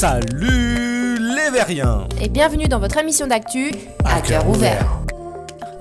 Salut les Veriens! Et bienvenue dans votre émission d'actu à cœur ouvert.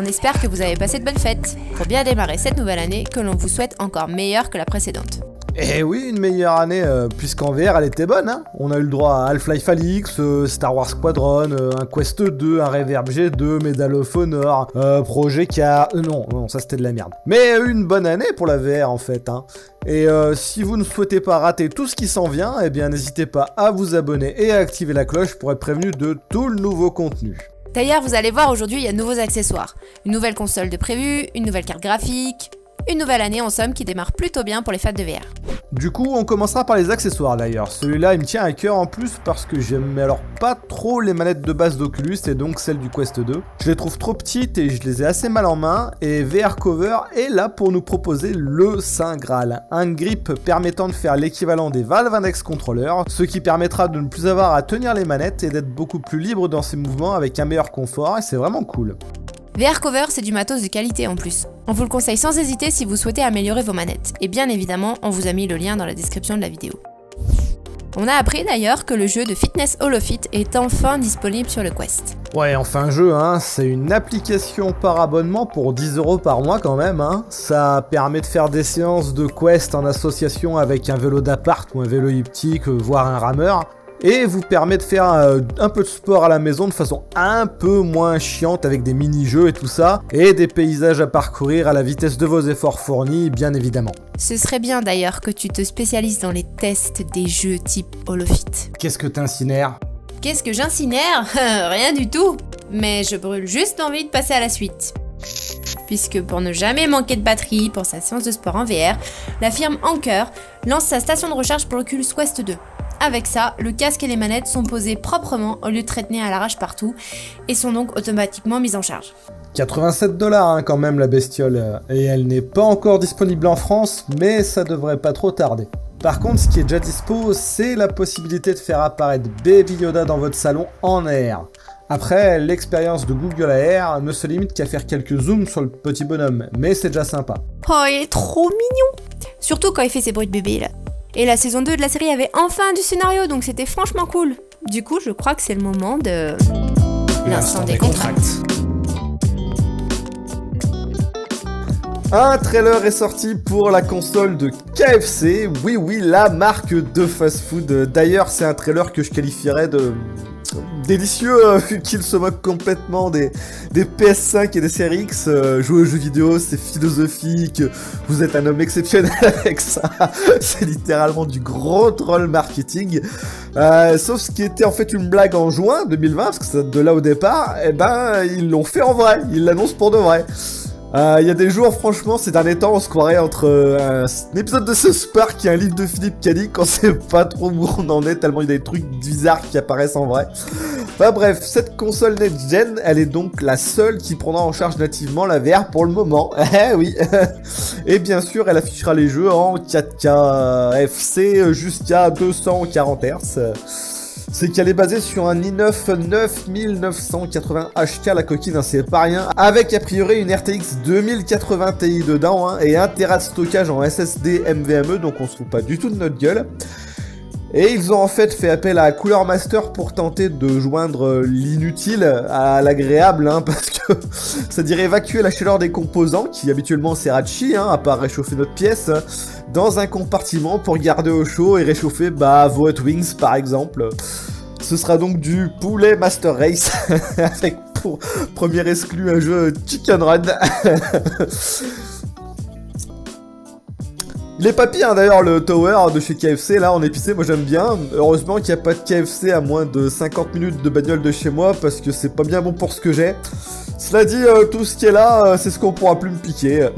On espère que vous avez passé de bonnes fêtes pour bien démarrer cette nouvelle année que l'on vous souhaite encore meilleure que la précédente. Eh oui, une meilleure année, puisqu'en VR elle était bonne, hein. On a eu le droit à Half-Life Alyx, Star Wars Squadron, un Quest 2, un Reverb G2, Medal of Honor, Projet K... non, ça c'était de la merde. Mais une bonne année pour la VR en fait, hein. Et si vous ne souhaitez pas rater tout ce qui s'en vient, eh bien n'hésitez pas à vous abonner et à activer la cloche pour être prévenu de tout le nouveau contenu. D'ailleurs, vous allez voir, aujourd'hui il y a de nouveaux accessoires. Une nouvelle console de prévu, une nouvelle carte graphique... Une nouvelle année en somme qui démarre plutôt bien pour les fans de VR. Du coup, on commencera par les accessoires d'ailleurs. Celui-là, il me tient à cœur en plus parce que j'aime alors pas trop les manettes de base d'Oculus et donc celles du Quest 2. Je les trouve trop petites et je les ai assez mal en main et VR Cover est là pour nous proposer le Saint Graal. Un grip permettant de faire l'équivalent des Valve Index Controller, ce qui permettra de ne plus avoir à tenir les manettes et d'être beaucoup plus libre dans ses mouvements avec un meilleur confort et c'est vraiment cool. VR Cover, c'est du matos de qualité en plus. On vous le conseille sans hésiter si vous souhaitez améliorer vos manettes. Et bien évidemment, on vous a mis le lien dans la description de la vidéo. On a appris d'ailleurs que le jeu de fitness HoloFit est enfin disponible sur le Quest. Ouais, enfin un jeu, hein, c'est une application par abonnement pour 10€ par mois quand même, hein. Ça permet de faire des séances de Quest en association avec un vélo d'appart ou un vélo elliptique, voire un rameur. Et vous permet de faire un peu de sport à la maison de façon un peu moins chiante avec des mini-jeux et tout ça, et des paysages à parcourir à la vitesse de vos efforts fournis, bien évidemment. Ce serait bien d'ailleurs que tu te spécialises dans les tests des jeux type HoloFit. Qu'est-ce que t'incinères ? Qu'est-ce que j'incinère ? Rien du tout. Mais je brûle juste l'envie de passer à la suite. Puisque pour ne jamais manquer de batterie pour sa séance de sport en VR, la firme Anker lance sa station de recharge pour l'Oculus Quest 2. Avec ça, le casque et les manettes sont posés proprement au lieu de traîner à l'arrache partout et sont donc automatiquement mises en charge. 87$ hein, quand même la bestiole, et elle n'est pas encore disponible en France, mais ça devrait pas trop tarder. Par contre, ce qui est déjà dispo, c'est la possibilité de faire apparaître Baby Yoda dans votre salon en AR. Après, l'expérience de Google AR ne se limite qu'à faire quelques zooms sur le petit bonhomme, mais c'est déjà sympa. Oh, il est trop mignon! Surtout quand il fait ses bruits de bébé là. Et la saison 2 de la série avait enfin du scénario, donc c'était franchement cool. Du coup, je crois que c'est le moment de... l'instant des contracts. Un trailer est sorti pour la console de KFC, oui, la marque de fast-food. D'ailleurs, c'est un trailer que je qualifierais de... délicieux, vu qu'il se moque complètement des PS5 et des Series X. Jouer aux jeux vidéo, c'est philosophique, vous êtes un homme exceptionnel avec ça. C'est littéralement du gros troll marketing. Sauf ce qui était en fait une blague en juin 2020, parce que c'est de là au départ, et ben ils l'ont fait en vrai, ils l'annoncent pour de vrai. Il y a des jours, franchement, ces derniers temps, on se croirait entre un épisode de South Park et un livre de Philippe Cadic, quand sait pas trop où on en est, tellement il y a des trucs bizarres qui apparaissent en vrai. Enfin bref, cette console next-gen, elle est donc la seule qui prendra en charge nativement la VR pour le moment. Eh oui. Et bien sûr, elle affichera les jeux en 4K FC jusqu'à 240 Hz. C'est qu'elle est basée sur un i9 9980 HK, la coquine, hein, c'est pas rien, avec a priori une RTX 2080 Ti dedans, hein, et 1 Tera de stockage en SSD NVMe, donc on se fout pas du tout de notre gueule. Et ils ont en fait appel à Cooler Master pour tenter de joindre l'inutile à l'agréable, hein, parce que c'est-à-dire évacuer la chaleur des composants, qui habituellement sert à chi, hein, à part réchauffer notre pièce, dans un compartiment pour garder au chaud et réchauffer vos Hot Wings par exemple. Ce sera donc du poulet Master Race, avec pour premier exclu un jeu Chicken Run. Il est pas pire, hein, d'ailleurs, le tower de chez KFC, là, en épicé, moi j'aime bien. Heureusement qu'il n'y a pas de KFC à moins de 50 minutes de bagnole de chez moi, parce que c'est pas bien bon pour ce que j'ai. Cela dit, tout ce qui est là, c'est ce qu'on pourra plus me piquer.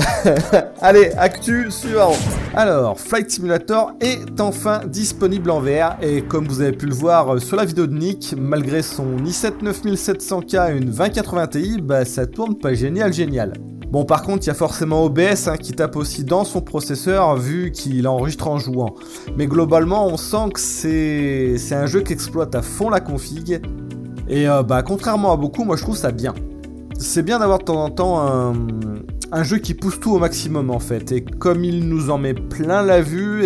Allez, actu suivant. Alors, Flight Simulator est enfin disponible en VR, et comme vous avez pu le voir sur la vidéo de Nick, malgré son i7 9700K et une 2080 Ti, ça tourne pas génial. Bon, par contre, il y a forcément OBS, hein, qui tape aussi dans son processeur, vu qu'il enregistre en jouant. Mais globalement, on sent que c'est un jeu qui exploite à fond la config. Et contrairement à beaucoup, moi je trouve ça bien. C'est bien d'avoir de temps en temps un jeu qui pousse tout au maximum en fait. Et comme il nous en met plein la vue,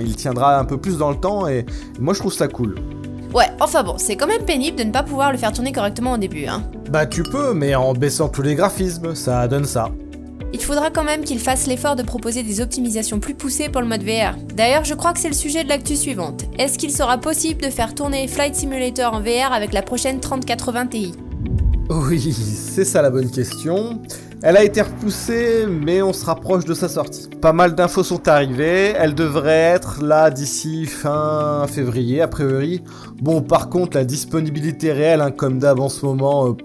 il tiendra un peu plus dans le temps. Et moi je trouve ça cool. Ouais, enfin bon, c'est quand même pénible de ne pas pouvoir le faire tourner correctement au début, hein. Bah tu peux, mais en baissant tous les graphismes, ça donne ça. Il faudra quand même qu'il fasse l'effort de proposer des optimisations plus poussées pour le mode VR. D'ailleurs, je crois que c'est le sujet de l'actu suivante. Est-ce qu'il sera possible de faire tourner Flight Simulator en VR avec la prochaine 3080 Ti? Oui, c'est ça la bonne question. Elle a été repoussée, mais on se rapproche de sa sortie. Pas mal d'infos sont arrivées, elle devrait être là d'ici fin février, a priori. Bon, par contre, la disponibilité réelle, hein, comme d'hab en ce moment,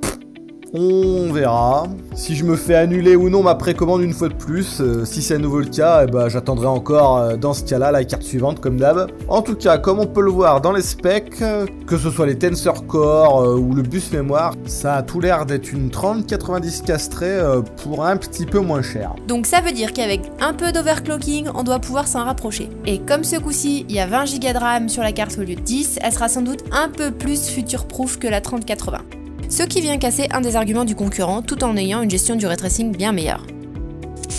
on verra. Si je me fais annuler ou non ma précommande une fois de plus, si c'est à nouveau le cas, eh ben, j'attendrai encore dans ce cas-là la carte suivante comme d'hab. En tout cas, comme on peut le voir dans les specs, que ce soit les Tensor Core ou le bus mémoire, ça a tout l'air d'être une 3090 castrée pour un petit peu moins cher. Donc ça veut dire qu'avec un peu d'overclocking, on doit pouvoir s'en rapprocher. Et comme ce coup-ci, il y a 20 Go de RAM sur la carte au lieu de 10, elle sera sans doute un peu plus future-proof que la 3080. Ce qui vient casser un des arguments du concurrent tout en ayant une gestion du ray tracing bien meilleure.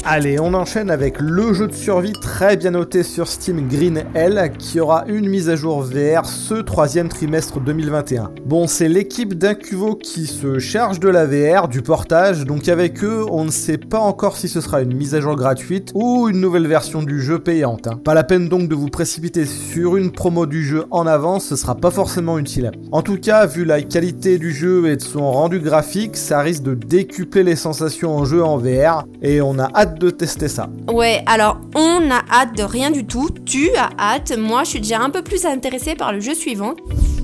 Allez, on enchaîne avec le jeu de survie très bien noté sur Steam Green Hell qui aura une mise à jour VR ce troisième trimestre 2021. Bon, c'est l'équipe d'Incuvo qui se charge de la VR, du portage, donc avec eux, on ne sait pas encore si ce sera une mise à jour gratuite ou une nouvelle version du jeu payante. Hein. Pas la peine donc de vous précipiter sur une promo du jeu en avance, ce sera pas forcément utile. En tout cas, vu la qualité du jeu et de son rendu graphique, ça risque de décupler les sensations en jeu en VR, et on a hâte de tester ça. Ouais, alors on a hâte de rien du tout, tu as hâte, moi je suis déjà un peu plus intéressée par le jeu suivant,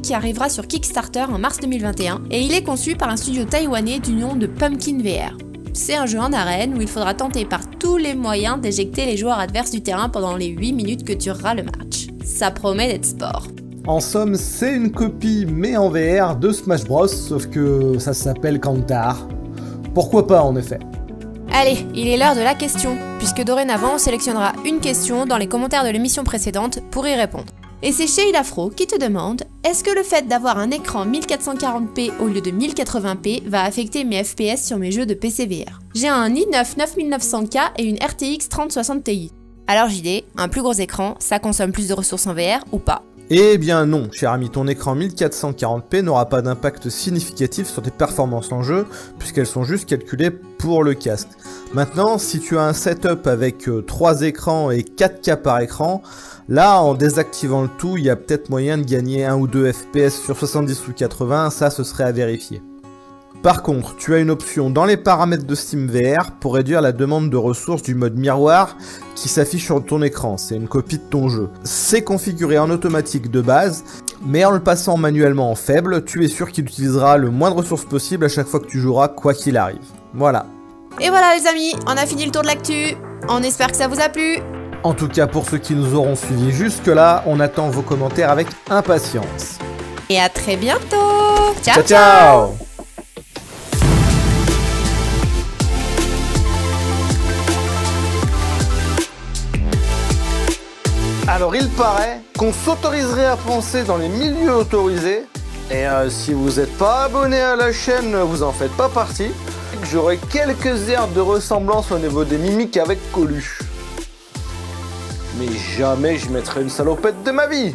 qui arrivera sur Kickstarter en mars 2021, et il est conçu par un studio taïwanais du nom de Pumpkin VR. C'est un jeu en arène où il faudra tenter par tous les moyens d'éjecter les joueurs adverses du terrain pendant les 8 minutes que durera le match. Ça promet d'être sport. En somme, c'est une copie mais en VR de Smash Bros, sauf que ça s'appelle Kantar. Pourquoi pas en effet. Allez, il est l'heure de la question, puisque dorénavant on sélectionnera une question dans les commentaires de l'émission précédente pour y répondre. Et c'est Sheila Fro qui te demande: est-ce que le fait d'avoir un écran 1440p au lieu de 1080p va affecter mes FPS sur mes jeux de PC VR? J'ai un i9 9900K et une RTX 3060 Ti. Alors JD, un plus gros écran, ça consomme plus de ressources en VR ou pas? Eh bien non, cher ami, ton écran 1440p n'aura pas d'impact significatif sur tes performances en jeu, puisqu'elles sont juste calculées pour le casque. Maintenant, si tu as un setup avec 3 écrans et 4K par écran, là, en désactivant le tout, il y a peut-être moyen de gagner 1 ou 2 FPS sur 70 ou 80, ça ce serait à vérifier. Par contre, tu as une option dans les paramètres de SteamVR pour réduire la demande de ressources du mode miroir qui s'affiche sur ton écran, c'est une copie de ton jeu. C'est configuré en automatique de base, mais en le passant manuellement en faible, tu es sûr qu'il utilisera le moins de ressources possible à chaque fois que tu joueras, quoi qu'il arrive. Voilà. Et voilà les amis, on a fini le tour de l'actu, on espère que ça vous a plu. En tout cas, pour ceux qui nous auront suivis jusque-là, on attend vos commentaires avec impatience. Et à très bientôt. Ciao, Ciao, ciao. Alors il paraît qu'on s'autoriserait à penser dans les milieux autorisés, et si vous n'êtes pas abonné à la chaîne, vous en faites pas partie, j'aurai quelques airs de ressemblance au niveau des mimiques avec Coluche. Mais jamais je mettrai une salopette de ma vie.